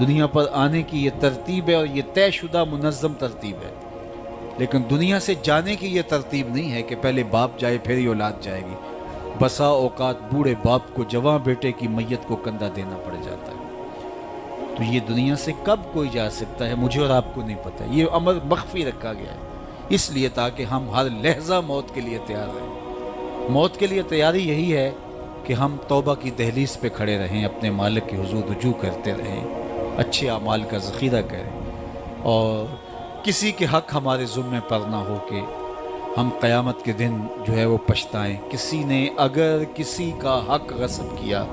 دنیا پر آنے کی یہ ترتیب ہے اور یہ طے شدہ منظم ترتیب ہے. لیکن دنیا سے جانے کی یہ ترتیب نہیں ہے کہ پہلے باپ جائے پھر ہی اولاد جائے گی. بسا اوقات بوڑھے باپ کو جواں بیٹے کی میت کو کندھا دینا پڑ جاتا ہے. تو یہ دنیا سے کب کوئی جا سکتا ہے مجھے اور آپ کو نہیں پتہ. یہ امر مخفی رکھا گیا ہے اس لیے تاکہ ہم ہر لحظہ موت کے لیے تیار رہیں. موت کے لیے تیاری یہی ہے کہ ہم توبہ کی دہلیز پہ کھڑے رہیں, اپنے مالک کے حضور رجوع کرتے رہیں, اچھے اعمال کا ذخیرہ کریں اور کسی کے حق ہمارے ذمے پر نہ ہو کہ ہم قیامت کے دن جو ہے وہ پچھتائیں. کسی نے اگر کسی کا حق غصب کیا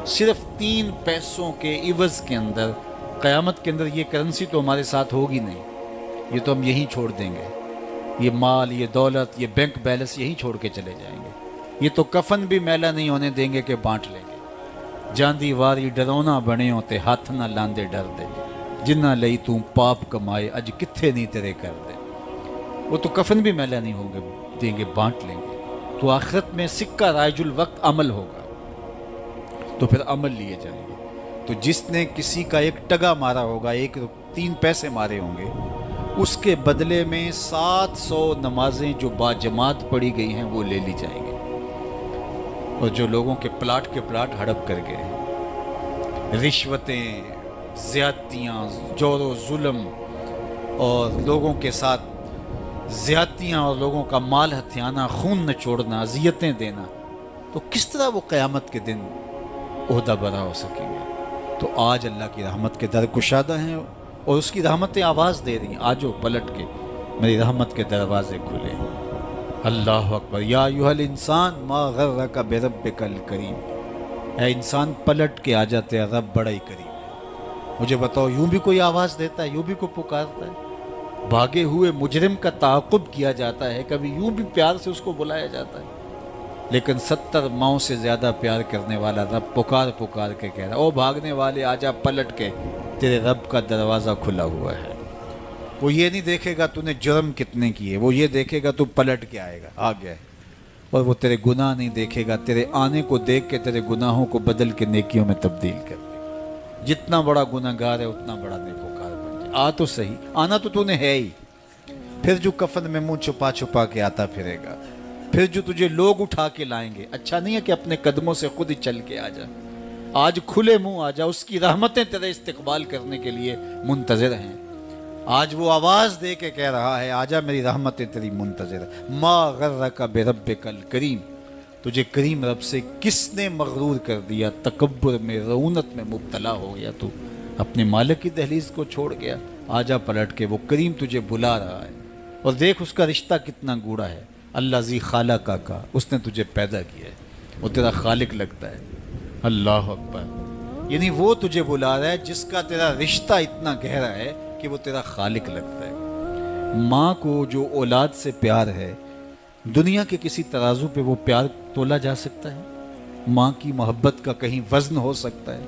صرف 3 پیسوں کے عوض کے اندر, قیامت کے اندر یہ کرنسی تو ہمارے ساتھ ہوگی نہیں, یہ تو ہم یہیں چھوڑ دیں گے. یہ مال, یہ دولت, یہ بینک بیلنس یہیں چھوڑ کے چلے جائیں گے. یہ تو کفن بھی میلا نہیں ہونے دیں گے کہ بانٹ لیں گے. جاندی واری ڈرونا بنے ہوتے ہاتھ نہ لاندے ڈر دے, جنہ لئی تو پاپ کمائے اج کتھے نہیں تیرے کر دے. وہ تو کفن بھی میلا نہیں ہوگے دیں گے, بانٹ لیں گے. تو آخرت میں سکہ رائج الوقت عمل ہوگا, تو پھر عمل لیے جائیں گے. تو جس نے کسی کا ایک ٹگا مارا ہوگا, 3 پیسے مارے ہوں گے, اس کے بدلے میں 700 نمازیں جو با جماعت پڑھی گئی ہیں وہ لے لی جائیں گے. اور جو لوگوں کے پلاٹ ہڑپ کر گئے ہیں, رشوتیں, زیادتیاں, جور و ظلم اور لوگوں کے ساتھ زیادتیاں اور لوگوں کا مال ہتھیانا, خون نچوڑنا, اذیتیں دینا, تو کس طرح وہ قیامت کے دن عہدہ برا ہو سکیں گے. تو آج اللہ کی رحمت کے در کشادہ ہیں اور اس کی رحمتیں آواز دے رہی ہیں, آجو پلٹ کے میری رحمت کے دروازے کھلے ہیں. اللہ اکبر. یا ایھا الانسان ما غرک بربک الکریم. اے انسان پلٹ کے آ جاتے ہیں, رب بڑا ہی کریم ہے. مجھے بتاؤ, یوں بھی کوئی آواز دیتا ہے, یوں بھی کوئی پکارتا ہے؟ بھاگے ہوئے مجرم کا تعاقب کیا جاتا ہے, کبھی یوں بھی پیار سے اس کو بلایا جاتا ہے. لیکن 70 ماؤں سے زیادہ پیار کرنے والا رب پکار کے کہہ رہا, او بھاگنے والے آجا پلٹ کے, تیرے رب کا دروازہ کھلا ہوا ہے. وہ یہ نہیں دیکھے گا تو نے جرم کتنے کیے, وہ یہ دیکھے گا تو پلٹ کے آئے گا, آ گیا ہے. اور وہ تیرے گناہ نہیں دیکھے گا, تیرے آنے کو دیکھ کے تیرے گناہوں کو بدل کے نیکیوں میں تبدیل کر دے گا. جتنا بڑا گناہ گار ہے اتنا بڑا نیکوکار بن جائے. آ تو صحیح, آنا تو نے ہے ہی. پھر جو کفن میں منہ چھپا کے آتا پھرے گا, پھر جو تجھے لوگ اٹھا کے لائیں گے. اچھا نہیں ہے کہ اپنے قدموں سے خود ہی چل کے آ جا, آج کھلے منہ آ جا, اس کی رحمتیں تیرے استقبال کرنے کے لیے منتظر ہیں. آج وہ آواز دے کے کہہ رہا ہے, آجا میری رحمتیں تیری منتظر ہے. ما غرک بربک الکریم. تجھے کریم رب سے کس نے مغرور کر دیا, تکبر میں, رعونت میں مبتلا ہو گیا, تو اپنے مالک کی دہلیز کو چھوڑ گیا. آجا پلٹ کے, وہ کریم تجھے بلا رہا ہے. اور دیکھ اس کا رشتہ کتنا گوڑا ہے. اللہ ذی خالقہ کا, اس نے تجھے پیدا کیا ہے, وہ تیرا خالق لگتا ہے. اللہ اکبر. یعنی وہ تجھے بلا رہا ہے جس کا تیرا رشتہ اتنا گہرا ہے کہ وہ تیرا خالق لگتا ہے. ماں کو جو اولاد سے پیار ہے, دنیا کے کسی ترازو پہ وہ پیار تولا جا سکتا ہے؟ ماں کی محبت کا کہیں وزن ہو سکتا ہے؟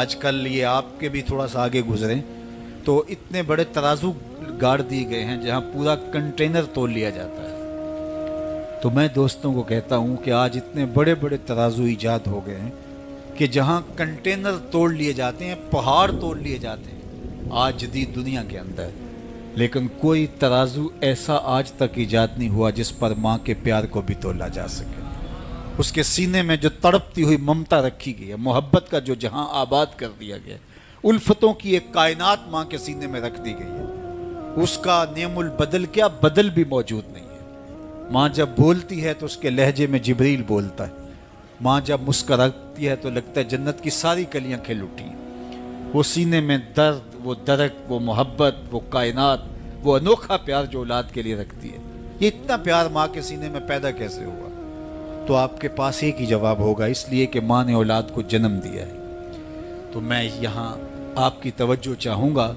آج کل یہ آپ کے بھی تھوڑا سا آگے گزریں تو اتنے بڑے ترازو گاڑ دیے گئے ہیں جہاں پورا کنٹینر تول لیا جاتا ہے. تو میں دوستوں کو کہتا ہوں کہ آج اتنے بڑے بڑے ترازو ایجاد ہو گئے ہیں کہ جہاں کنٹینر توڑ لیے جاتے ہیں, پہاڑ توڑ لیے جاتے ہیں آج جدید دنیا کے اندر. لیکن کوئی ترازو ایسا آج تک ایجاد نہیں ہوا جس پر ماں کے پیار کو بھی تولا جا سکے. اس کے سینے میں جو تڑپتی ہوئی ممتا رکھی گئی ہے, محبت کا جو جہاں آباد کر دیا گیا, الفتوں کی ایک کائنات ماں کے سینے میں رکھ دی گئی ہے, اس کا نعم البدل کیا بدل بھی موجود نہیں ہے. ماں جب بولتی ہے تو اس کے لہجے میں جبریل بولتا ہے. ماں جب مسکراتی ہے تو لگتا ہے جنت کی ساری کلیاں کھل اٹھی ہیں. وہ سینے میں درد, وہ درک, وہ محبت, وہ کائنات, وہ انوکھا پیار جو اولاد کے لیے رکھتی ہے. یہ اتنا پیار ماں کے سینے میں پیدا کیسے ہوا؟ تو آپ کے پاس ایک ہی جواب ہوگا, اس لیے کہ ماں نے اولاد کو جنم دیا ہے. تو میں یہاں آپ کی توجہ چاہوں گا,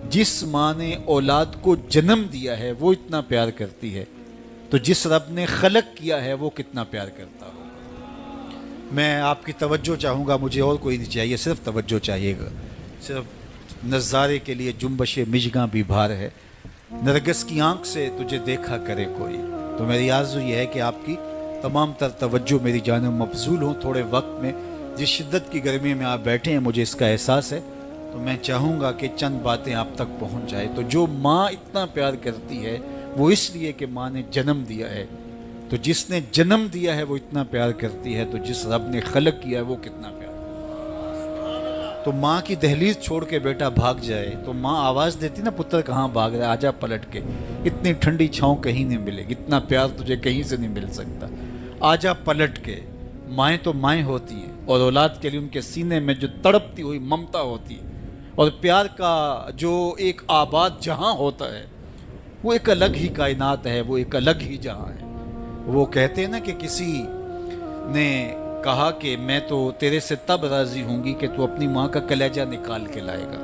جس ماں نے اولاد کو جنم دیا ہے وہ اتنا پیار کرتی ہے, تو جس رب نے خلق کیا ہے وہ کتنا پیار کرتا ہوگا. میں آپ کی توجہ چاہوں گا, مجھے اور کوئی نہیں چاہیے, صرف توجہ چاہیے گا. صرف نظارے کے لیے جنبش مژگاں بھی بھار ہے, نرگس کی آنکھ سے تجھے دیکھا کرے کوئی. تو میری آرزو یہ ہے کہ آپ کی تمام تر توجہ میری جانب مبذول ہوں. تھوڑے وقت میں جس شدت کی گرمی میں آپ بیٹھے ہیں مجھے اس کا احساس ہے، تو میں چاہوں گا کہ چند باتیں آپ تک پہنچ جائے۔ تو جو ماں اتنا پیار کرتی ہے وہ اس لیے کہ ماں نے جنم دیا ہے، تو جس نے جنم دیا ہے وہ اتنا پیار کرتی ہے، تو جس رب نے خلق کیا ہے وہ کتنا پیار کرتا ہے۔ تو ماں کی دہلیز چھوڑ کے بیٹا بھاگ جائے تو ماں آواز دیتی نا، پتر کہاں بھاگ رہا ہے، آجا پلٹ کے، اتنی ٹھنڈی چھاؤں کہیں نہیں ملے گی، اتنا پیار تجھے کہیں سے نہیں مل سکتا، آجا پلٹ کے۔ مائیں تو مائیں ہوتی ہیں، اور اولاد کے لیے ان کے سینے میں جو تڑپتی ہوئی ممتا ہوتی ہے اور پیار کا جو ایک آباد جہاں ہوتا ہے، وہ ایک الگ ہی کائنات ہے، وہ ایک الگ ہی جہاں ہے۔ وہ کہتے ہیں نا کہ کسی نے کہا کہ میں تو تیرے سے تب راضی ہوں گی کہ تو اپنی ماں کا کلیجہ نکال کے لائے گا،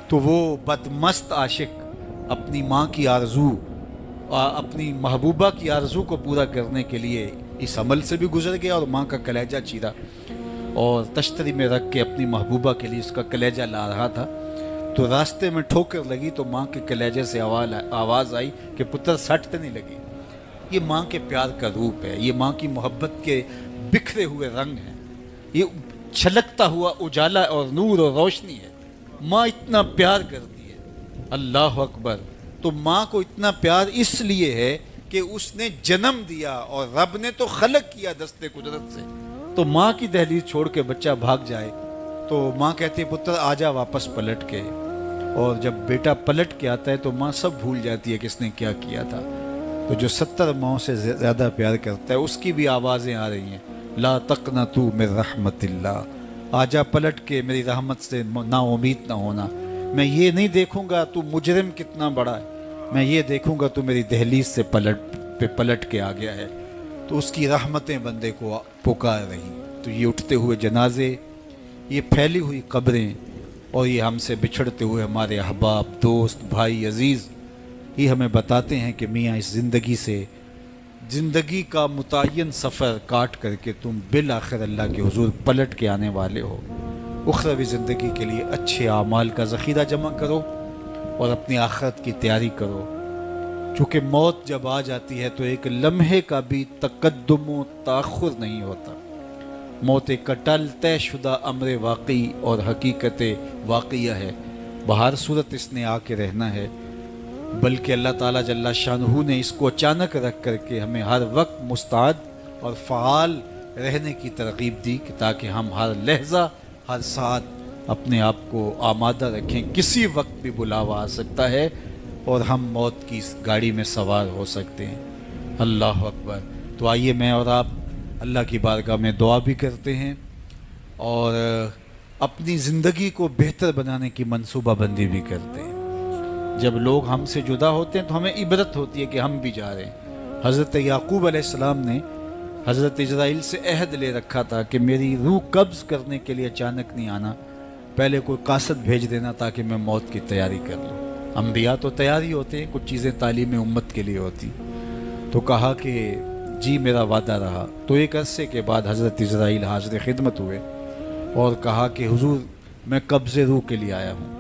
تو وہ بدمست عاشق اپنی ماں کی آرزو، اپنی محبوبہ کی آرزو کو پورا کرنے کے لیے اس عمل سے بھی گزر گیا اور ماں کا کلیجہ چیرا، اور تشتری میں رکھ کے اپنی محبوبہ کے لیے اس کا کلیجہ لا رہا تھا، تو راستے میں ٹھوکر لگی تو ماں کے کلیجے سے آواز آئی کہ پتر سٹ تو نہیں لگی۔ یہ ماں کے پیار کا روپ ہے، یہ ماں کی محبت کے بکھرے ہوئے رنگ ہیں، یہ چھلکتا ہوا اجالا اور نور اور روشنی ہے۔ ماں اتنا پیار کرتی ہے، اللہ اکبر۔ تو ماں کو اتنا پیار اس لیے ہے کہ اس نے جنم دیا اور رب نے تو خلق کیا دستے قدرت سے۔ تو ماں کی دہلیز چھوڑ کے بچہ بھاگ جائے تو ماں کہتی ہے پتر آجا واپس پلٹ کے، اور جب بیٹا پلٹ کے آتا ہے تو ماں سب بھول جاتی ہے کہ اس نے کیا کیا تھا۔ تو جو 70 ماؤں سے زیادہ پیار کرتا ہے اس کی بھی آوازیں آ رہی ہیں، لا تقنطوا من رحمت اللہ، آجا پلٹ کے میری رحمت سے نا امید نہ ہونا۔ میں یہ نہیں دیکھوں گا تو مجرم کتنا بڑا ہے، میں یہ دیکھوں گا تو میری دہلیز سے پلٹ کے آ گیا ہے۔ تو اس کی رحمتیں بندے کو پکار رہی۔ تو یہ اٹھتے ہوئے جنازے، یہ پھیلی ہوئی قبریں، اور یہ ہم سے بچھڑتے ہوئے ہمارے احباب، دوست، بھائی، عزیز، یہ ہمیں بتاتے ہیں کہ میاں اس زندگی سے، زندگی کا متعین سفر کاٹ کر کے تم بالآخر اللہ کے حضور پلٹ کے آنے والے ہو۔ اخروی زندگی کے لیے اچھے اعمال کا ذخیرہ جمع کرو اور اپنی آخرت کی تیاری کرو، چونکہ موت جب آ جاتی ہے تو ایک لمحے کا بھی تقدم و تاخر نہیں ہوتا۔ موت ایک اٹل طے شدہ امر واقعی اور حقیقت واقعہ ہے، بہر صورت اس نے آ کے رہنا ہے، بلکہ اللہ تعالیٰ جل شانہ نے اس کو اچانک رکھ کر کے ہمیں ہر وقت مستعد اور فعال رہنے کی ترغیب دی کہ تاکہ ہم ہر لحظہ، ہر ساتھ اپنے آپ کو آمادہ رکھیں، کسی وقت بھی بلاوا آ سکتا ہے اور ہم موت کی اس گاڑی میں سوار ہو سکتے ہیں۔ اللہ اکبر۔ تو آئیے میں اور آپ اللہ کی بارگاہ میں دعا بھی کرتے ہیں اور اپنی زندگی کو بہتر بنانے کی منصوبہ بندی بھی کرتے ہیں۔ جب لوگ ہم سے جدا ہوتے ہیں تو ہمیں عبرت ہوتی ہے کہ ہم بھی جا رہے ہیں۔ حضرت یعقوب علیہ السلام نے حضرت اسرائیل سے عہد لے رکھا تھا کہ میری روح قبض کرنے کے لیے اچانک نہیں آنا، پہلے کوئی قاصد بھیج دینا تاکہ میں موت کی تیاری کر لوں۔ انبیاء تو تیاری ہوتے ہیں، کچھ چیزیں تعلیم امت کے لیے ہوتی۔ تو کہا کہ جی میرا وعدہ رہا۔ تو ایک عرصے کے بعد حضرت اسرائیل حاضر خدمت ہوئے اور کہا کہ حضور میں قبض روح کے لیے آیا ہوں۔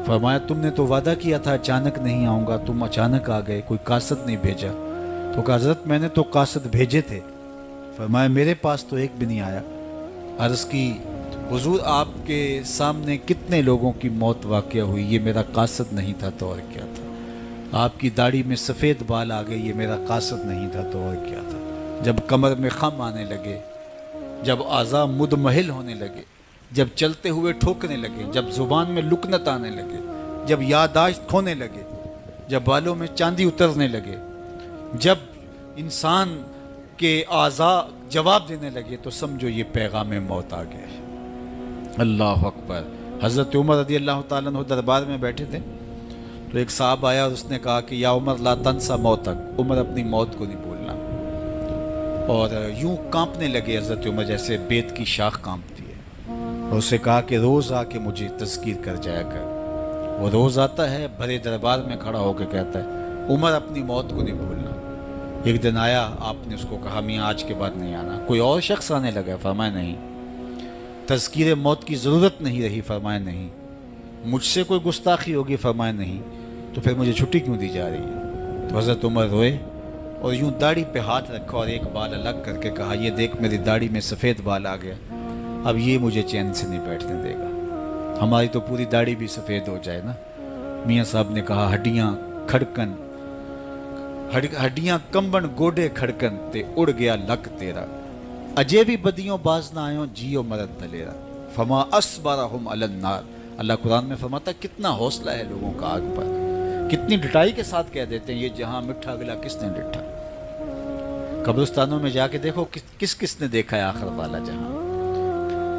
فرمایا تم نے تو وعدہ کیا تھا اچانک نہیں آؤں گا، تم اچانک آ گئے، کوئی قاصد نہیں بھیجا۔ تو کہا حضرت میں نے تو قاصد بھیجے تھے۔ فرمایا میرے پاس تو ایک بھی نہیں آیا۔ عرض کی حضور آپ کے سامنے کتنے لوگوں کی موت واقع ہوئی، یہ میرا قاصد نہیں تھا تو اور کیا تھا۔ آپ کی داڑھی میں سفید بال آ گئے، یہ میرا قاصد نہیں تھا تو اور کیا تھا۔ جب کمر میں خم آنے لگے، جب اعضاء مدمحل ہونے لگے، جب چلتے ہوئے ٹھوکنے لگے، جب زبان میں لکنت آنے لگے، جب یادداشت کھونے لگے، جب بالوں میں چاندی اترنے لگے، جب انسان کے اعضاء جواب دینے لگے، تو سمجھو یہ پیغام موت آ گیا ہے۔ اللہ اکبر۔ حضرت عمر رضی اللہ تعالیٰ عنہ دربار میں بیٹھے تھے، تو ایک صاحب آیا اور اس نے کہا کہ یا عمر لا تنسا موتک، عمر اپنی موت کو نہیں بھولنا۔ اور یوں کانپنے لگے حضرت عمر جیسے بیت کی شاخ کانپتی ہے، اور اسے کہا کہ روز آ کے مجھے تذکیر کر جایا کر۔ وہ روز آتا ہے، بھرے دربار میں کھڑا ہو کے کہتا ہے عمر اپنی موت کو نہیں بھولنا۔ ایک دن آیا، آپ نے اس کو کہا میاں آج کے بعد نہیں آنا۔ کوئی اور شخص آنے لگا، فرمایا نہیں۔ تذکیر موت کی ضرورت نہیں رہی، فرمایا نہیں۔ مجھ سے کوئی گستاخی ہوگی، فرمایا نہیں۔ تو پھر مجھے چھٹی کیوں دی جا رہی ہے؟ تو حضرت عمر روئے اور یوں داڑھی پہ ہاتھ رکھا اور ایک بال الگ کر کے کہا یہ دیکھ میری داڑھی میں سفید بال آ گیا۔ اب یہ مجھے چین سے نہیں بیٹھنے دے گا. ہماری تو پوری داڑھی بھی سفید ہو جائے نا. میاں صاحب نے کہا ہڈیاں کھڑکن ہڈیاں کمبن گوڈے کھڑکن تے اڑ گیا لک تیرا. اجے بھی بدیوں باز نہ آئیں جیو مرد دلیرا. فما اصبرہم علی النار. اللہ قرآن میں فرماتا ہے کتنا حوصلہ ہے لوگوں کا آگ پر. کتنی ڈٹائی کے ساتھ کہہ دیتے ہیں یہ جہاں مٹھا گلا کس نے ڈٹھا. قبرستانوں میں جا کے دیکھو کس نے دیکھا ہے آخر والا جہاں.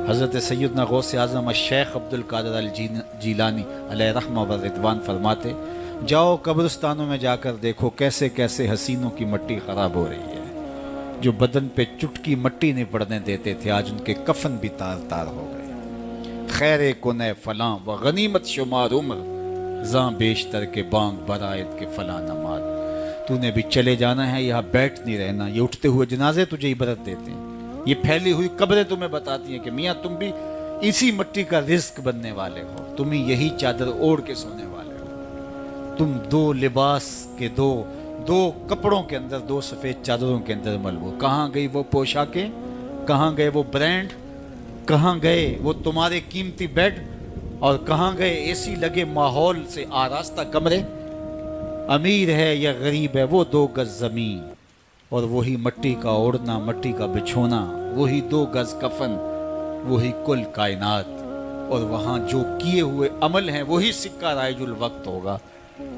حضرت سیدنا غوث اعظم الشیخ عبد القادر الجیلانی علیہ رحمہ و رضوان فرماتے جاؤ قبرستانوں میں جا کر دیکھو کیسے کیسے حسینوں کی مٹی خراب ہو رہی ہے. جو بدن پہ چٹکی مٹی نہیں پڑنے دیتے تھے آج ان کے کفن بھی تار تار ہو گئے. خیر کنے فلاں و غنیمت شمار عمر زاں بیشتر کے بانگ برائت کے فلاں نماز. تو نے بھی چلے جانا ہے یہاں بیٹھ نہیں رہنا. یہ اٹھتے ہوئے جنازے تجھے عبرت دیتے ہیں. یہ پھیلی ہوئی قبریں تمہیں بتاتی ہیں کہ میاں تم بھی اسی مٹی کا رزق بننے والے ہو. تم ہی یہی چادر اوڑھ کے سونے والے ہو. تم دو لباس کے دو کپڑوں کے اندر دو سفید چادروں کے اندر ملبوس. کہاں گئی وہ پوشاکیں, کہاں گئے وہ برانڈ, کہاں گئے وہ تمہارے قیمتی بیڈ, اور کہاں گئے اے سی لگے ماحول سے آراستہ کمرے. امیر ہے یا غریب ہے وہ 2 گز زمین اور وہی مٹی کا اوڑھنا, مٹی کا بچھونا, وہی 2 گز کفن, وہی کل کائنات. اور وہاں جو کیے ہوئے عمل ہیں وہی سکہ رائج الوقت ہوگا.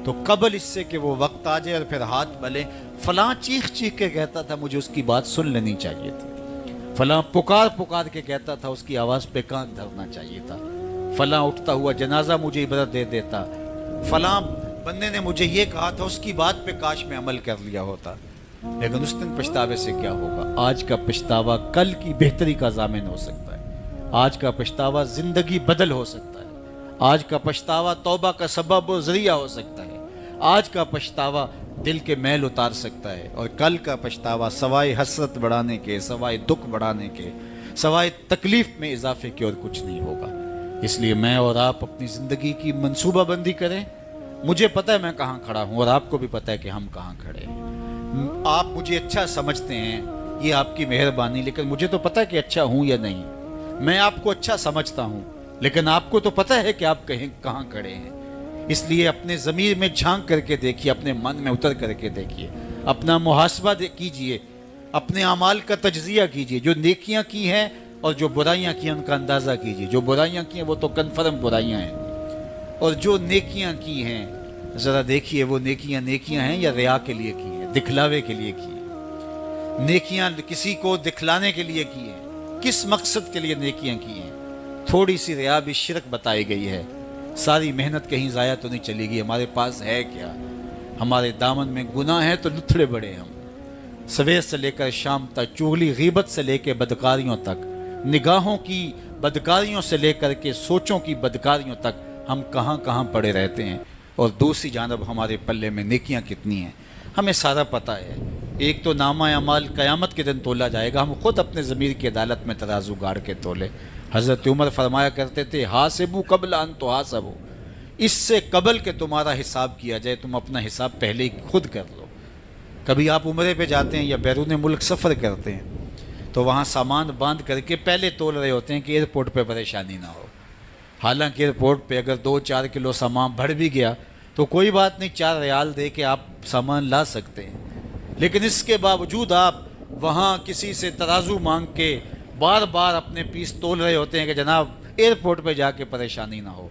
تو قبل اس سے کہ وہ وقت آ جائے اور پھر ہاتھ ملے, فلاں چیخ کے کہتا تھا مجھے اس کی بات سن لینی چاہیے تھی. فلاں پکار کے کہتا تھا اس کی آواز پہ کان دھرنا چاہیے تھا. فلاں اٹھتا ہوا جنازہ مجھے عبرت دے دیتا. فلاں بندے نے مجھے یہ کہا تھا اس کی بات پہ کاش میں عمل کر لیا ہوتا. لیکن اس دن پچھتاوے سے کیا ہوگا. آج کا پچھتاوا کل کی بہتری کا ضامن ہو سکتا ہے. آج کا پچھتاوا زندگی بدل ہو سکتا ہے. آج کا پچھتاوا توبہ کا سبب و ذریعہ ہو سکتا ہے. آج کا پچھتاوا دل کے میل اتار سکتا ہے. اور کل کا پچھتاوا سوائے حسرت بڑھانے کے, سوائے دکھ بڑھانے کے, سوائے تکلیف میں اضافے کے اور کچھ نہیں ہوگا. اس لیے میں اور آپ اپنی زندگی کی منصوبہ بندی کریں. مجھے پتہ ہے میں کہاں کھڑا ہوں اور آپ کو بھی پتہ ہے کہ ہم کہاں کھڑے ہیں. آپ مجھے اچھا سمجھتے ہیں یہ آپ کی مہربانی, لیکن مجھے تو پتہ ہے کہ اچھا ہوں یا نہیں. میں آپ کو اچھا سمجھتا ہوں لیکن آپ کو تو پتہ ہے کہ آپ کہاں کھڑے ہیں. اس لیے اپنے ضمیر میں جھانک کر کے دیکھیے, اپنے من میں اتر کر کے دیکھیے, اپنا محاسبہ کیجئے, اپنے اعمال کا تجزیہ کیجئے. جو نیکیاں کی ہیں اور جو برائیاں کی ہیں ان کا اندازہ کیجئے. جو برائیاں کی ہیں وہ تو کنفرم برائیاں ہیں, اور جو نیکیاں کی ہیں ذرا دیکھیے وہ نیکیاں ہیں یا ریا کے لیے کی ہیں, دکھلاوے کے لیے کی ہیں. نیکیاں کسی کو دکھلانے کے لیے کی ہیں, کس مقصد کے لیے نیکیاں کی ہیں. تھوڑی سی ریا بھی شرک بتائی گئی ہے. ساری محنت کہیں ضائع تو نہیں چلی گئی. ہمارے پاس ہے کیا؟ ہمارے دامن میں گناہ ہے تو لتھڑے بڑے ہم. سویر سے لے کر شام تک, چغلی غیبت سے لے کے بدکاریوں تک, نگاہوں کی بدکاریوں سے لے کر کے سوچوں کی بدکاریوں تک ہم کہاں پڑے رہتے ہیں. اور دوسری جانب ہمارے پلے میں نیکیاں کتنی ہیں ہمیں سارا پتہ ہے. ایک تو نامہ اعمال قیامت کے دن تولا جائے گا. ہم خود اپنے ضمیر کی عدالت میں ترازو گاڑ کے تولے. حضرت عمر فرمایا کرتے تھے حاسبو قبل ان تحاسبو, اس سے قبل کہ تمہارا حساب کیا جائے تم اپنا حساب پہلے ہی خود کر لو. کبھی آپ عمرے پہ جاتے ہیں یا بیرون ملک سفر کرتے ہیں تو وہاں سامان باندھ کر کے پہلے تول رہے ہوتے ہیں کہ ایئرپورٹ پہ پریشانی نہ ہو. حالانکہ ایئرپورٹ پہ اگر 2-4 کلو سامان بڑھ بھی گیا تو کوئی بات نہیں, 4 ریال دے کے آپ سامان لا سکتے ہیں. لیکن اس کے باوجود آپ وہاں کسی سے ترازو مانگ کے بار بار اپنے پیس تول رہے ہوتے ہیں کہ جناب ایئرپورٹ پہ جا کے پریشانی نہ ہو.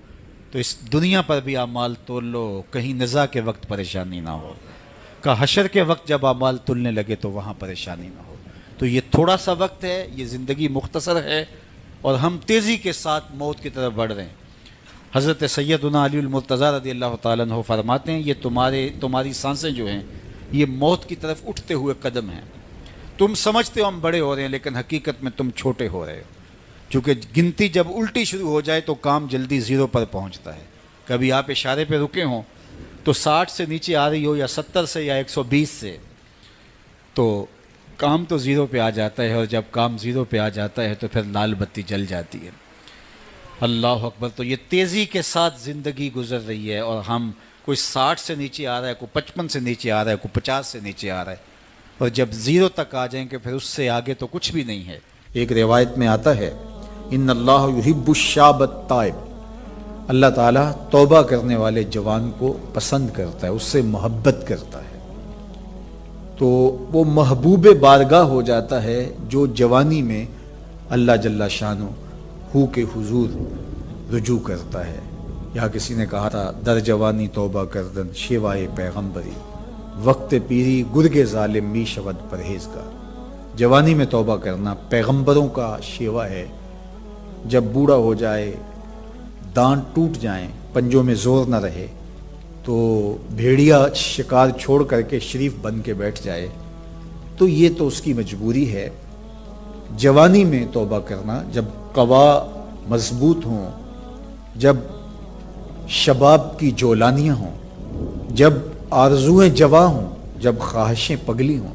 تو اس دنیا پر بھی اعمال تول لو, کہیں نزا کے وقت پریشانی نہ ہو, کہ حشر کے وقت جب اعمال تلنے لگے تو وہاں پریشانی نہ ہو. تو یہ تھوڑا سا وقت ہے, یہ زندگی مختصر ہے اور ہم تیزی کے ساتھ موت کی طرف بڑھ رہے ہیں. حضرت سیدنا علی المرتضی رضی اللہ تعالیٰ عنہ فرماتے ہیں یہ تمہاری سانسیں جو ہیں یہ موت کی طرف اٹھتے ہوئے قدم ہیں. تم سمجھتے ہو ہم بڑے ہو رہے ہیں لیکن حقیقت میں تم چھوٹے ہو رہے ہو. چونکہ گنتی جب الٹی شروع ہو جائے تو کام جلدی 0 پر پہنچتا ہے. کبھی آپ اشارے پہ رکے ہوں تو 60 سے نیچے آ رہی ہو یا 70 سے یا 120 سے, تو کام تو 0 پہ آ جاتا ہے, اور جب کام 0 پہ آ جاتا ہے تو پھر لال بتی جل جاتی ہے. اللہ اکبر. تو یہ تیزی کے ساتھ زندگی گزر رہی ہے اور ہم کوئی 60 سے نیچے آ رہا ہے, کوئی 55 سے نیچے آ رہا ہے, کوئی 50 سے نیچے آ رہا ہے, اور جب 0 تک آ جائیں گے پھر اس سے آگے تو کچھ بھی نہیں ہے. ایک روایت میں آتا ہے ان اللہ یحب الشاب التائب، اللہ تعالیٰ توبہ کرنے والے جوان کو پسند کرتا ہے، اس سے محبت کرتا ہے۔ تو وہ محبوب بارگاہ ہو جاتا ہے جو جوانی میں اللہ جل شانہ کے حضور رجوع کرتا ہے۔ یا کسی نے کہا تھا در جوانی توبہ کردن شیوائے پیغمبری، وقت پیری گرگ ظالم می شود پرہیزگار۔ جوانی میں توبہ کرنا پیغمبروں کا شیوا ہے۔ جب بوڑھا ہو جائے، دانت ٹوٹ جائیں، پنجوں میں زور نہ رہے، تو بھیڑیا شکار چھوڑ کر کے شریف بن کے بیٹھ جائے، تو یہ تو اس کی مجبوری ہے۔ جوانی میں توبہ کرنا جب قوا مضبوط ہوں، جب شباب کی جولانیاں ہوں، جب آرزوئیں جواں ہوں، جب خواہشیں پگلی ہوں،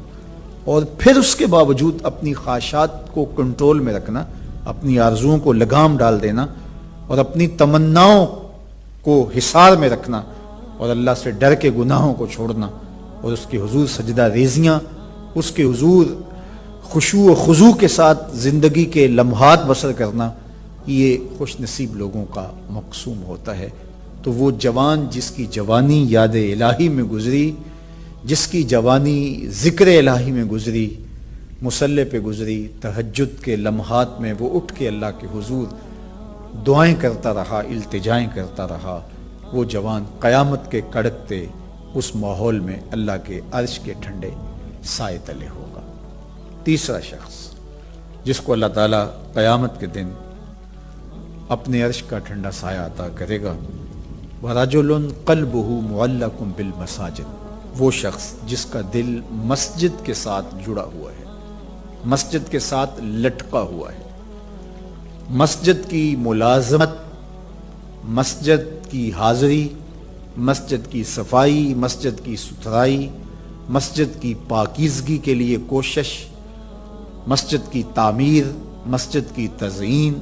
اور پھر اس کے باوجود اپنی خواہشات کو کنٹرول میں رکھنا، اپنی آرزوؤں کو لگام ڈال دینا اور اپنی تمناؤں کو حصار میں رکھنا اور اللہ سے ڈر کے گناہوں کو چھوڑنا اور اس کے حضور سجدہ ریزیاں، اس کے حضور خشوع و خضوع کے ساتھ زندگی کے لمحات بسر کرنا، یہ خوش نصیب لوگوں کا مقسوم ہوتا ہے۔ تو وہ جوان جس کی جوانی یاد الہی میں گزری، جس کی جوانی ذکر الہی میں گزری، مصلی پہ گزری، تہجد کے لمحات میں وہ اٹھ کے اللہ کے حضور دعائیں کرتا رہا، التجائیں کرتا رہا، وہ جوان قیامت کے کڑکتے اس ماحول میں اللہ کے عرش کے ٹھنڈے سائے تلے ہوگا۔ تیسرا شخص جس کو اللہ تعالیٰ قیامت کے دن اپنے عرش کا ٹھنڈا سایہ عطا کرے گا، وَرَجُلٌ قَلْبُهُ مُعَلَّقٌ بِالْمَسَاجِدِ، وہ شخص جس کا دل مسجد کے ساتھ جڑا ہوا ہے، مسجد کے ساتھ لٹکا ہوا ہے، مسجد کی ملازمت، مسجد کی حاضری، مسجد کی صفائی، مسجد کی ستھرائی، مسجد کی پاکیزگی کے لیے کوشش، مسجد کی تعمیر، مسجد کی تزئین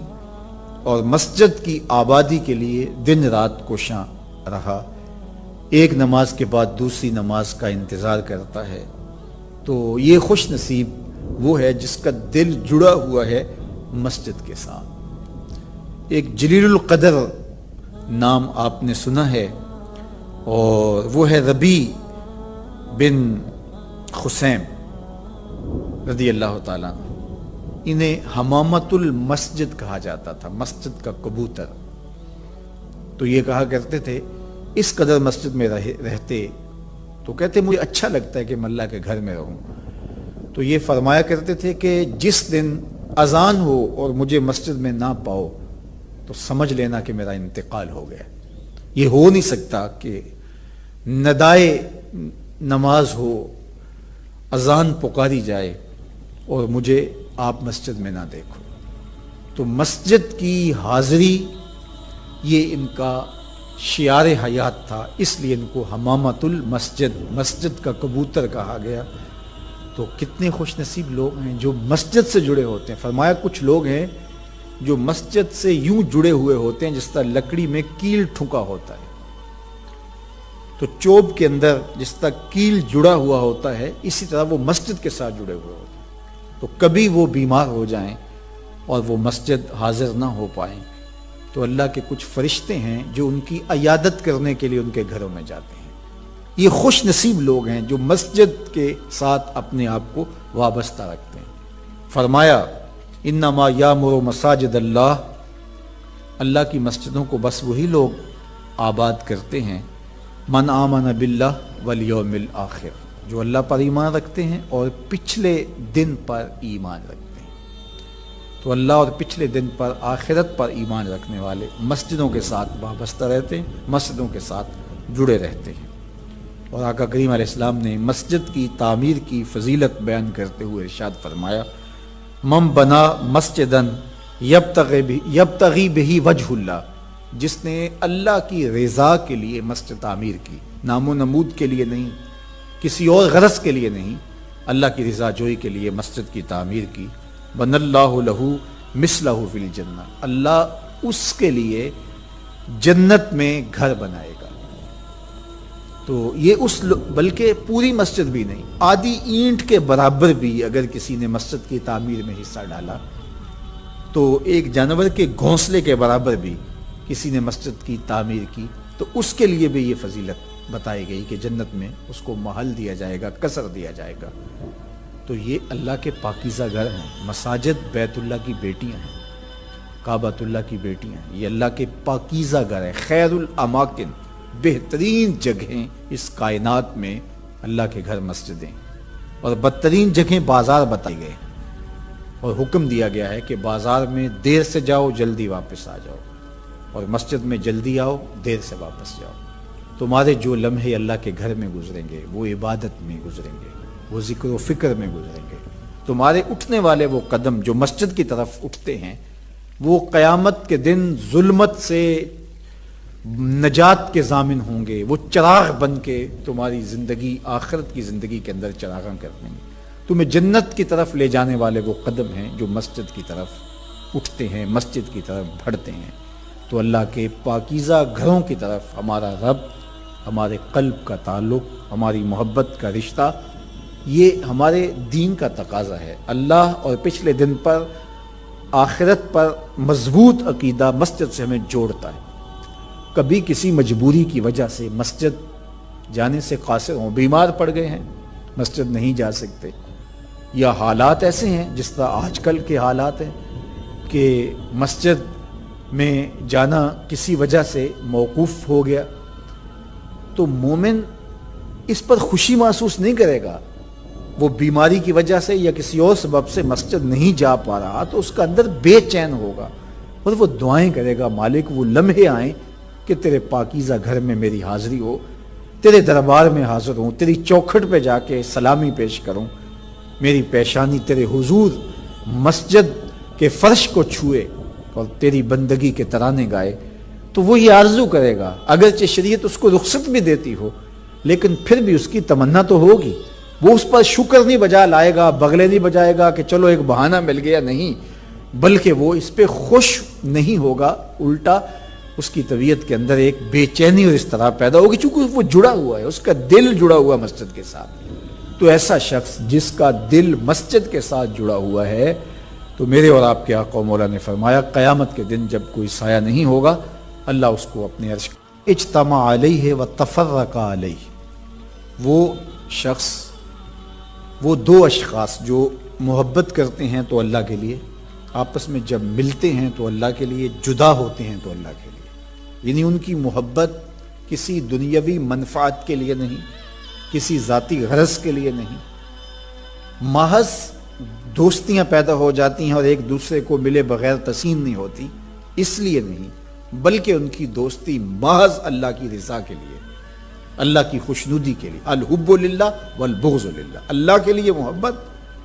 اور مسجد کی آبادی کے لیے دن رات کوشاں رہا، ایک نماز کے بعد دوسری نماز کا انتظار کرتا ہے، تو یہ خوش نصیب وہ ہے جس کا دل جڑا ہوا ہے مسجد کے ساتھ۔ ایک جلیل القدر نام آپ نے سنا ہے، اور وہ ہے ربیع بن خثیم رضی اللہ تعالیٰ عنہ۔ انہیں حمامت المسجد کہا جاتا تھا، مسجد کا کبوتر۔ تو یہ کہا کرتے تھے اس قدر مسجد میں رہتے تو کہتے مجھے اچھا لگتا ہے کہ میں اللہ کے گھر میں رہوں۔ تو یہ فرمایا کرتے تھے کہ جس دن اذان ہو اور مجھے مسجد میں نہ پاؤ تو سمجھ لینا کہ میرا انتقال ہو گیا۔ یہ ہو نہیں سکتا کہ ندائے نماز ہو، اذان پکاری جائے اور مجھے آپ مسجد میں نہ دیکھو۔ تو مسجد کی حاضری یہ ان کا شعار حیات تھا، اس لیے ان کو حمامت المسجد، مسجد کا کبوتر کہا گیا۔ تو کتنے خوش نصیب لوگ ہیں جو مسجد سے جڑے ہوتے ہیں۔ فرمایا کچھ لوگ ہیں جو مسجد سے یوں جڑے ہوئے ہوتے ہیں جس طرح لکڑی میں کیل ٹھکا ہوتا ہے، تو چوب کے اندر جس طرح کیل جڑا ہوا ہوتا ہے، اسی طرح وہ مسجد کے ساتھ جڑے ہوئے ہوتے ہیں۔ تو کبھی وہ بیمار ہو جائیں اور وہ مسجد حاضر نہ ہو پائیں تو اللہ کے کچھ فرشتے ہیں جو ان کی عیادت کرنے کے لیے ان کے گھروں میں جاتے ہیں۔ یہ خوش نصیب لوگ ہیں جو مسجد کے ساتھ اپنے آپ کو وابستہ رکھتے ہیں۔ فرمایا انما یامر مساجد اللہ، اللہ کی مسجدوں کو بس وہی لوگ آباد کرتے ہیں من آمن باللہ والیوم الآخر، جو اللہ پر ایمان رکھتے ہیں اور پچھلے دن پر ایمان رکھتے ہیں۔ تو اللہ اور پچھلے دن پر، آخرت پر ایمان رکھنے والے مسجدوں کے ساتھ وابستہ رہتے ہیں، مسجدوں کے ساتھ جڑے رہتے ہیں۔ اور آقا کریم علیہ السلام نے مسجد کی تعمیر کی فضیلت بیان کرتے ہوئے ارشاد فرمایا من بنا مسجدن یبتغی بہ وجہ اللہ، جس نے اللہ کی رضا کے لیے مسجد تعمیر کی، نام و نمود کے لیے نہیں، کسی اور غرض کے لیے نہیں، اللہ کی رضا جوئی کے لیے مسجد کی تعمیر کی، بن اللہ لہ مثلہ فی الجنہ، اللہ اس کے لیے جنت میں گھر بنائے گا۔ تو یہ بلکہ پوری مسجد بھی نہیں، آدھی اینٹ کے برابر بھی اگر کسی نے مسجد کی تعمیر میں حصہ ڈالا تو ایک جانور کے گھونسلے کے برابر بھی کسی نے مسجد کی تعمیر کی تو اس کے لیے بھی یہ فضیلت بتائی گئی کہ جنت میں اس کو محل دیا جائے گا، قصر دیا جائے گا۔ تو یہ اللہ کے پاکیزہ گھر ہیں، مساجد بیت اللہ کی بیٹیاں ہیں، کعبۃ اللہ کی بیٹیاں ہیں، یہ اللہ کے پاکیزہ گھر ہیں، خیر الاماکن، بہترین جگہیں اس کائنات میں اللہ کے گھر مسجدیں، اور بدترین جگہیں بازار بتائی گئے اور حکم دیا گیا ہے کہ بازار میں دیر سے جاؤ جلدی واپس آ جاؤ، اور مسجد میں جلدی آؤ دیر سے واپس جاؤ۔ تمہارے جو لمحے اللہ کے گھر میں گزریں گے وہ عبادت میں گزریں گے، وہ ذکر و فکر میں گزریں گے۔ تمہارے اٹھنے والے وہ قدم جو مسجد کی طرف اٹھتے ہیں وہ قیامت کے دن ظلمت سے نجات کے ضامن ہوں گے، وہ چراغ بن کے تمہاری زندگی، آخرت کی زندگی کے اندر چراغاں کر دیں گے۔ تمہیں جنت کی طرف لے جانے والے وہ قدم ہیں جو مسجد کی طرف اٹھتے ہیں، مسجد کی طرف بڑھتے ہیں۔ تو اللہ کے پاکیزہ گھروں کی طرف ہمارا رب، ہمارے قلب کا تعلق، ہماری محبت کا رشتہ، یہ ہمارے دین کا تقاضا ہے۔ اللہ اور پچھلے دن پر، آخرت پر مضبوط عقیدہ مسجد سے ہمیں جوڑتا ہے۔ کبھی کسی مجبوری کی وجہ سے مسجد جانے سے قاصر ہوں، بیمار پڑ گئے ہیں، مسجد نہیں جا سکتے، یا حالات ایسے ہیں جس طرح آج کل کے حالات ہیں کہ مسجد میں جانا کسی وجہ سے موقوف ہو گیا، تو مومن اس پر خوشی محسوس نہیں کرے گا۔ وہ بیماری کی وجہ سے یا کسی اور سبب سے مسجد نہیں جا پا رہا تو اس کا اندر بے چین ہوگا، اور وہ دعائیں کرے گا، مالک وہ لمحے آئیں کہ تیرے پاکیزہ گھر میں میری حاضری ہو، تیرے دربار میں حاضر ہوں، تیری چوکھٹ پہ جا کے سلامی پیش کروں، میری پیشانی تیرے حضور مسجد کے فرش کو چھوئے اور تیری بندگی کے ترانے گائے۔ تو وہ یہ آرزو کرے گا، اگرچہ شریعت اس کو رخصت بھی دیتی ہو لیکن پھر بھی اس کی تمنا تو ہوگی۔ وہ اس پر شکر نہیں بجا لائے گا، بغلے نہیں بجائے گا کہ چلو ایک بہانہ مل گیا، نہیں، بلکہ وہ اس پہ خوش نہیں ہوگا، الٹا اس کی طبیعت کے اندر ایک بے چینی اور اضطراب پیدا ہوگی، چونکہ وہ جڑا ہوا ہے، اس کا دل جڑا ہوا مسجد کے ساتھ۔ تو ایسا شخص جس کا دل مسجد کے ساتھ جڑا ہوا ہے، تو میرے اور آپ کے آقا و مولا نے فرمایا قیامت کے دن جب کوئی سایہ نہیں ہوگا، اللہ اس کو اپنے عرش اجتمع علیہ و تفرق علیہ۔ وہ شخص، وہ دو اشخاص جو محبت کرتے ہیں تو اللہ کے لیے، آپس میں جب ملتے ہیں تو اللہ کے لیے، جدا ہوتے ہیں تو اللہ کے لیے، یعنی ان کی محبت کسی دنیاوی منفعت کے لیے نہیں، کسی ذاتی غرض کے لیے نہیں، محض دوستیاں پیدا ہو جاتی ہیں اور ایک دوسرے کو ملے بغیر تسین نہیں ہوتی، اس لیے نہیں، بلکہ ان کی دوستی محض اللہ کی رضا کے لیے، اللہ کی خوشنودی کے لیے۔ الحب للہ والبغض للہ، اللہ کے لیے محبت،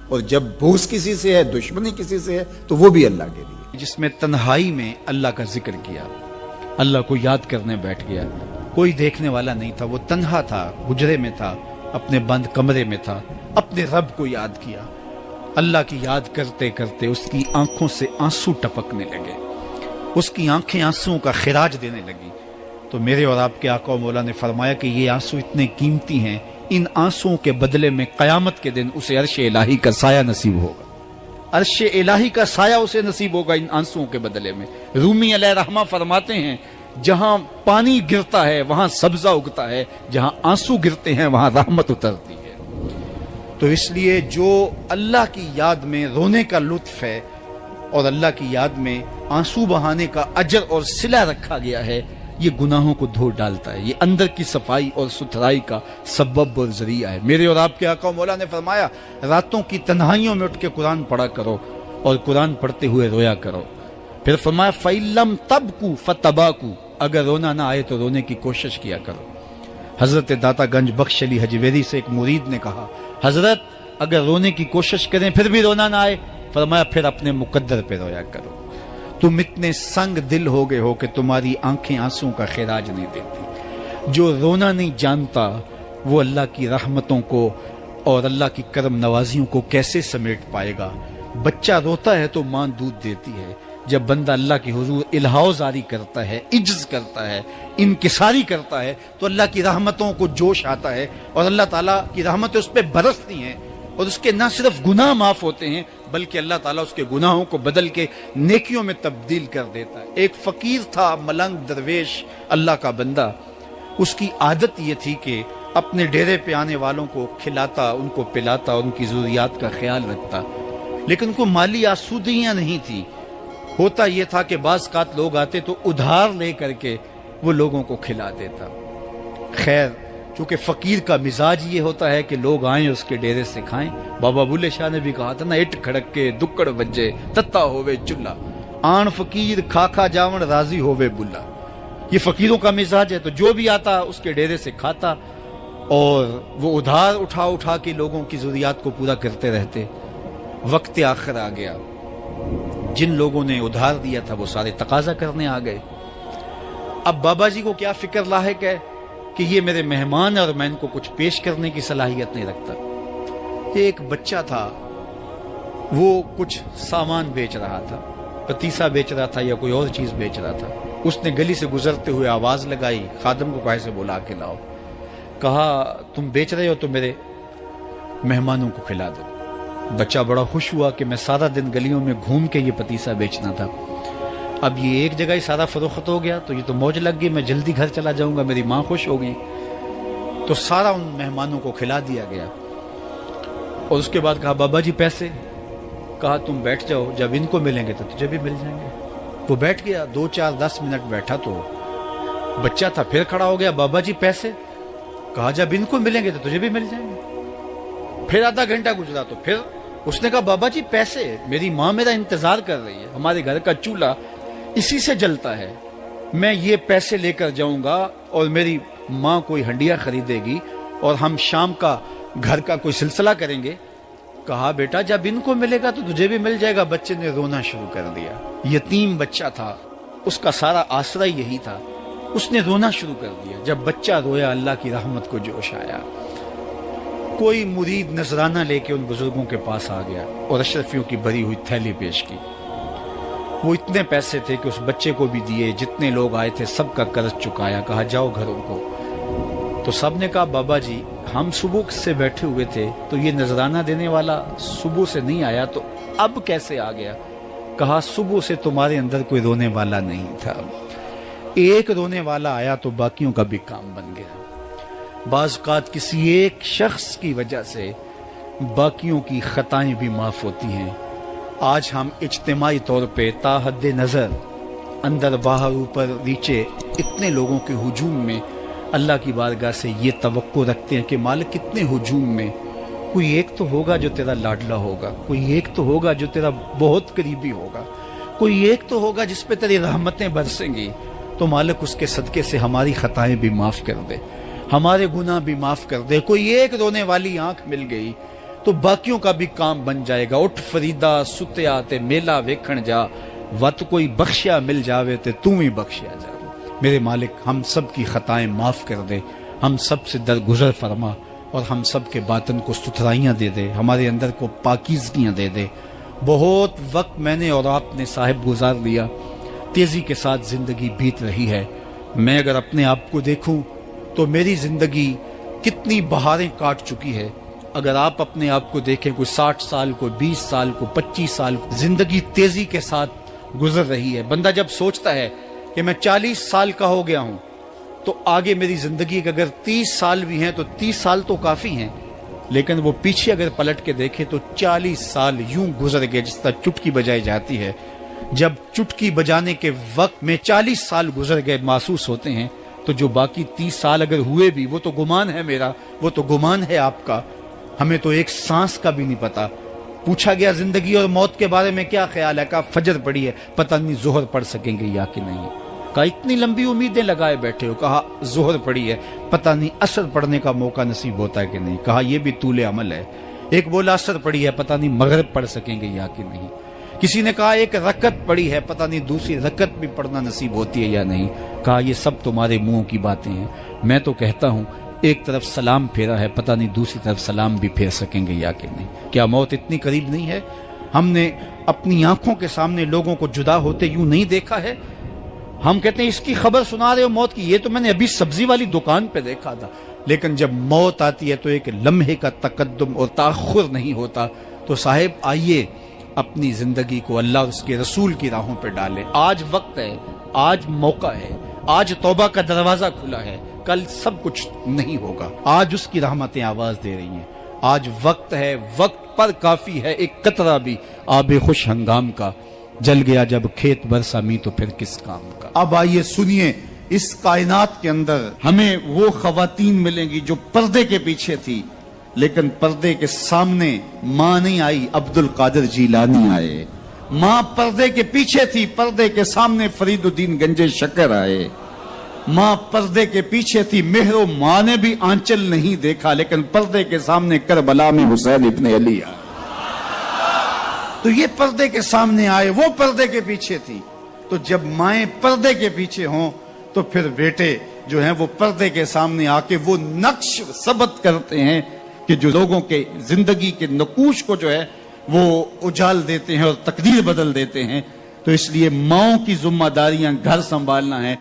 اور جب بغض کسی سے ہے، دشمنی کسی سے ہے، تو وہ بھی اللہ کے لیے۔ جس میں تنہائی میں اللہ کا ذکر کیا، اللہ کو یاد کرنے بیٹھ گیا، کوئی دیکھنے والا نہیں تھا، وہ تنہا تھا، حجرے میں تھا، اپنے بند کمرے میں تھا، اپنے رب کو یاد کیا، اللہ کی یاد کرتے کرتے اس کی آنکھوں سے آنسو ٹپکنے لگے، اس کی آنکھیں آنسوؤں کا خراج دینے لگی۔ تو میرے اور آپ کے آقا و مولا نے فرمایا کہ یہ آنسو اتنے قیمتی ہیں، ان آنسوؤں کے بدلے میں قیامت کے دن اسے عرش الہی کا سایہ نصیب ہوگا، عرش الہی کا سایہ اسے نصیب ہوگا ان آنسوؤں کے بدلے میں۔ رومی علیہ رحمہ فرماتے ہیں جہاں پانی گرتا ہے وہاں سبزہ اگتا ہے، جہاں آنسو گرتے ہیں وہاں رحمت اترتی ہے۔ تو اس لیے جو اللہ کی یاد میں رونے کا لطف ہے اور اللہ کی یاد میں آنسو بہانے کا اجر اور صلہ رکھا گیا ہے، یہ گناہوں کو دھو ڈالتا ہے، یہ اندر کی صفائی اور ستھرائی کا سبب اور ذریعہ ہے۔ میرے اور آپ کے آقا و مولا نے فرمایا راتوں کی تنہائیوں میں اٹھ کے قرآن پڑھا کرو اور قرآن پڑھتے ہوئے رویا کرو۔ پھر فرمایا فَإِن لَمْ تَبْكُوا فَتَبَاكُوا، اگر رونا نہ آئے تو رونے کی کوشش کیا کرو۔ حضرت داتا گنج بخش علی حجویری سے ایک مرید نے کہا حضرت اگر رونے کی کوشش کریں پھر بھی رونا نہ آئے، فرمایا پھر اپنے مقدر پہ رویا کرو۔ تم اتنے سنگ دل ہو گئے ہو کہ تمہاری آنکھیں آنسوں کا خراج نہیں دیتی۔ جو رونا نہیں جانتا وہ اللہ کی رحمتوں کو اور اللہ کی کرم نوازیوں کو کیسے سمیٹ پائے گا؟ بچہ روتا ہے تو ماں دودھ دیتی ہے، جب بندہ اللہ کی حضور الہاؤ زاری کرتا ہے، عجز کرتا ہے، انکساری کرتا ہے، تو اللہ کی رحمتوں کو جوش آتا ہے اور اللہ تعالیٰ کی رحمتیں اس پہ برستی ہیں اور اس کے نہ صرف گناہ معاف ہوتے ہیں بلکہ اللہ تعالیٰ اس کے گناہوں کو بدل کے نیکیوں میں تبدیل کر دیتا ہے۔ ایک فقیر تھا، ملنگ درویش، اللہ کا بندہ، اس کی عادت یہ تھی کہ اپنے ڈیرے پہ آنے والوں کو کھلاتا، ان کو پلاتا، ان کی ضروریات کا خیال رکھتا، لیکن کو مالی آسودگیاں نہیں تھی۔ ہوتا یہ تھا کہ بعض اوقات لوگ آتے تو ادھار لے کر کے وہ لوگوں کو کھلا دیتا۔ خیر، چونکہ فقیر کا مزاج یہ ہوتا ہے کہ لوگ آئیں اس کے ڈیرے سے کھائیں۔ بابا بلے شاہ نے بھی کہا تھا نا، اٹ کھڑک کے دکڑ بجے تتا ہووے چلا، آن فقیر کھا کھا جاون راضی ہووے بلا۔ یہ فقیروں کا مزاج ہے، تو جو بھی آتا اس کے ڈیرے سے کھاتا اور وہ ادھار اٹھا اٹھا کے لوگوں کی ضروریات کو پورا کرتے رہتے۔ وقت آخر آ گیا، جن لوگوں نے ادھار دیا تھا وہ سارے تقاضا کرنے آ گئے۔ اب بابا جی کو کیا فکر لاحق ہے کہ یہ میرے مہمان ہیں اور میں ان کو کچھ پیش کرنے کی صلاحیت نہیں رکھتا۔ ایک بچہ تھا، وہ کچھ سامان بیچ رہا تھا، پتیسا بیچ رہا تھا یا کوئی اور چیز بیچ رہا تھا۔ اس نے گلی سے گزرتے ہوئے آواز لگائی، خادم کو کہا سے بلا کے لاؤ، کہا تم بیچ رہے ہو تو میرے مہمانوں کو کھلا دو۔ بچہ بڑا خوش ہوا کہ میں سارا دن گلیوں میں گھوم کے یہ پتیسا بیچنا تھا، اب یہ ایک جگہ ہی سارا فروخت ہو گیا تو یہ تو موج لگ گئی، میں جلدی گھر چلا جاؤں گا، میری ماں خوش ہوگی۔ تو سارا ان مہمانوں کو کھلا دیا گیا اور اس کے بعد کہا بابا جی پیسے؟ کہا تم بیٹھ جاؤ، جب ان کو ملیں گے تو تجھے بھی مل جائیں گے۔ وہ بیٹھ گیا، 2 4 10 منٹ بیٹھا تو بچہ تھا پھر کھڑا ہو گیا، بابا جی پیسے؟ کہا جب ان کو ملیں گے تو تجھے بھی مل جائیں گے۔ پھر آدھا گھنٹہ گزرا تو پھر اس نے کہا بابا جی پیسے؟ میری ماں میرا انتظار کر رہی ہے، ہمارے گھر کا چولہا اسی سے جلتا ہے، میں یہ پیسے لے کر جاؤں گا اور میری ماں کوئی ہنڈیا خریدے گی اور ہم شام کا گھر کا کوئی سلسلہ کریں گے۔ کہا بیٹا جب ان کو ملے گا تو تجھے بھی مل جائے گا۔ بچے نے رونا شروع کر دیا، یتیم بچہ تھا، اس کا سارا آسرا یہی تھا، اس نے رونا شروع کر دیا۔ جب بچہ رویا اللہ کی رحمت کو جوش آیا، کوئی مرید نذرانہ لے کے ان بزرگوں کے پاس آ گیا اور اشرفیوں کی بھری ہوئی تھیلی پیش کی۔ وہ اتنے پیسے تھے کہ اس بچے کو بھی دیے، جتنے لوگ آئے تھے سب کا قرض چکایا، کہا جاؤ گھروں کو۔ تو سب نے کہا بابا جی ہم صبح سے بیٹھے ہوئے تھے تو یہ نذرانہ دینے والا صبح سے نہیں آیا، تو اب کیسے آ گیا؟ کہا صبح سے تمہارے اندر کوئی رونے والا نہیں تھا، ایک رونے والا آیا تو باقیوں کا بھی کام بن گیا۔ بعض اوقات کسی ایک شخص کی وجہ سے باقیوں کی خطائیں بھی معاف ہوتی ہیں۔ آج ہم اجتماعی طور پہ تا حد نظر اندر باہر اوپر نیچے اتنے لوگوں کے ہجوم میں اللہ کی بارگاہ سے یہ توقع رکھتے ہیں کہ مالک کتنے ہجوم میں کوئی ایک تو ہوگا جو تیرا لاڈلا ہوگا، کوئی ایک تو ہوگا جو تیرا بہت قریبی ہوگا، کوئی ایک تو ہوگا جس پہ تیری رحمتیں برسیں گی۔ تو مالک اس کے صدقے سے ہماری خطائیں بھی معاف کر دے، ہمارے گناہ بھی معاف کر دے۔ کوئی ایک رونے والی آنکھ مل گئی تو باقیوں کا بھی کام بن جائے گا۔ اٹھ فریدا ستیا تے میلہ ویکھن جا، وت کوئی بخشیا مل جاوے تے تو ہی بخشیا جا۔ میرے مالک ہم سب کی خطائیں معاف کر دے، ہم سب سے درگزر فرما اور ہم سب کے باطن کو ستھرائیاں دے دے، ہمارے اندر کو پاکیزگیاں دے دے۔ بہت وقت میں نے اور آپ نے صاحب گزار لیا، تیزی کے ساتھ زندگی بیت رہی ہے۔ میں اگر اپنے آپ کو دیکھوں تو میری زندگی کتنی بہاریں کاٹ چکی ہے۔ اگر آپ اپنے آپ کو دیکھیں، کوئی 60 سال، کوئی 20 سال، کوئی 25 سال، زندگی تیزی کے ساتھ گزر رہی ہے۔ بندہ جب سوچتا ہے کہ میں 40 سال کا ہو گیا ہوں تو آگے میری زندگی کے اگر 30 سال بھی ہیں تو 30 سال تو کافی ہیں، لیکن وہ پیچھے اگر پلٹ کے دیکھے تو 40 سال یوں گزر گئے جس طرح چٹکی بجائی جاتی ہے۔ جب چٹکی بجانے کے وقت میں 40 سال گزر گئے محسوس ہوتے ہیں، تو جو باقی 30 سال اگر ہوئے بھی وہ تو گمان ہے میرا، وہ تو گمان ہے آپ کا، ہمیں تو ایک سانس کا بھی نہیں پتا۔ پوچھا گیا زندگی اور موت کے بارے میں کیا خیال ہے؟ کہا فجر پڑی ہے، پتہ نہیں ظہر پڑھ سکیں گے یا کہ نہیں۔ کہا اتنی لمبی امیدیں لگائے بیٹھے ہو، کہا ظہر پڑی ہے، پتہ نہیں عصر پڑھنے کا موقع نصیب ہوتا ہے کہ نہیں۔ کہا یہ بھی طول عمل ہے۔ ایک بولا عصر پڑی ہے، پتہ نہیں مغرب پڑھ سکیں گے یا کہ نہیں۔ کسی نے کہا ایک رکعت پڑی ہے، پتہ نہیں دوسری رکعت بھی پڑھنا نصیب ہوتی ہے یا نہیں۔ کہا یہ سب تمہارے منہوں کی باتیں ہیں، میں تو کہتا ہوں ایک طرف سلام پھیرا ہے، پتہ نہیں دوسری طرف سلام بھی پھیر سکیں گے یا کہ نہیں۔ کیا موت اتنی قریب نہیں ہے؟ ہم نے اپنی آنکھوں کے سامنے لوگوں کو جدا ہوتے یوں نہیں دیکھا ہے؟ ہم کہتے ہیں اس کی خبر سنا رہے ہو موت کی، یہ تو میں نے ابھی سبزی والی دکان پہ دیکھا تھا، لیکن جب موت آتی ہے تو ایک لمحے کا تقدم اور تاخر نہیں ہوتا. تو صاحب آئیے اپنی زندگی کو اللہ اور اس کے رسول کی راہوں پہ ڈالیں. آج وقت ہے, آج موقع ہے, آج توبہ کا دروازہ کھلا ہے. کل سب کچھ نہیں ہوگا. آج اس کی رحمتیں آواز دے رہی ہیں. آج وقت ہے, وقت پر کافی ہے ایک قطرہ بھی آب خوش ہنگام کا. جل گیا جب کھیت برسا می تو پھر کس کام کا. اب آئیے سنیے, اس کائنات کے اندر ہمیں وہ خواتین ملیں گی جو پردے کے پیچھے تھی, لیکن پردے کے سامنے ماں نہیں آئی, عبد القادر جیلانی آئے. ماں پردے کے پیچھے تھی, پردے کے سامنے فرید الدین گنج شکر آئے. ماں پردے کے پیچھے تھی, مہر و ماں نے بھی آنچل نہیں دیکھا, لیکن پردے کے سامنے کربلا میں حسین ابن علی آئے. تو یہ پردے کے سامنے آئے, وہ پردے کے پیچھے تھی. تو جب مائیں پردے کے پیچھے ہوں تو پھر بیٹے جو ہیں وہ پردے کے سامنے آ کے وہ نقش ثبت کرتے ہیں کہ جو لوگوں کے زندگی کے نقوش کو جو ہے وہ اجال دیتے ہیں اور تقدیر بدل دیتے ہیں. تو اس لیے ماؤں کی ذمہ داریاں گھر سنبھالنا ہے.